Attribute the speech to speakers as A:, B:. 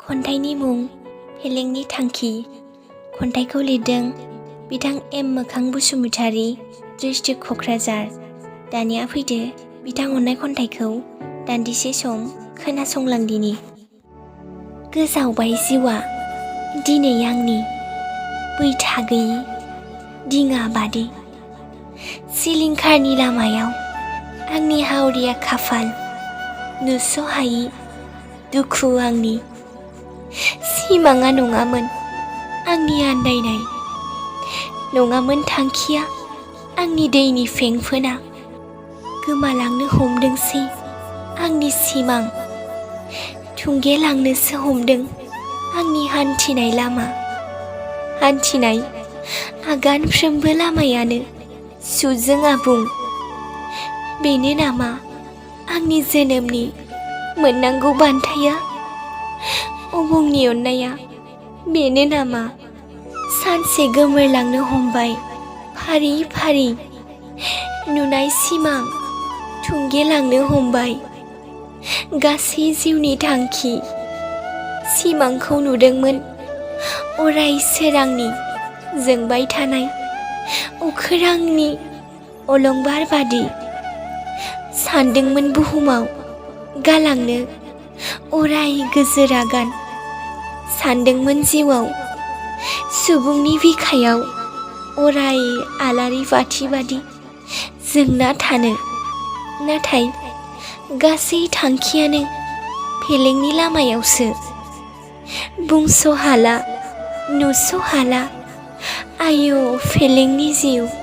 A: खन्थाइनि मुं फेलेंनि थांखि। खन्थाइखौ लिरदों बिथां एम मोखां बसुमतारी, डिस्ट्रिक्ट क'क्राझार। दानिया फैदो बिथां अननाय खन्थाइखौ दान्दिसे सम खोनासंलांदिनि। गोजावबाय जिउआ दिनै आंनि बैथा गैयि दिङा बादि। सिलिंखारनि लामायाव आंनि हावरिया खाफाल, नुस'हायि दुखु आंनि। सिमाङा नङामोन आंनि आन्दायनाय, नङामोन थांखिया आंनि दैनि फेंफोना। गोमालांनो हमदोंसै आंनि सिमां, थुंगेलांनोसो हमदों आंनि हान्थिनाय लामा। हान्थिनाय आगानफ्रोमबो लामायानो सुजों आबुं। बेनो नामा आंनि जोनोमनि मोननांगौ बान्थाया? अबंनि अननाया बेनो नामा? सानसे गोमोरलांनो हमबाय फारि फारि, नुनाय सिमां थुंगेलांनो हमबाय गासै जिउनि थांखि। सिमांखौ नुदोंमोन अराय सोरांनि जोंबाय थानाय अखोरांनि अलंबार बादि। सानदोंमोन बुहुमाव गालांनो अराय गोजोर आगान। सानदोंमोन जिउआव सुबुंनि बिखायाव अराय आलारि बाथि बादि जोंना थानो। नाथाय गासै थांखियानो फेलेंनि लामायावसो। बुंस' हाला नुस' हाला आय' फेलेंनि जिउ।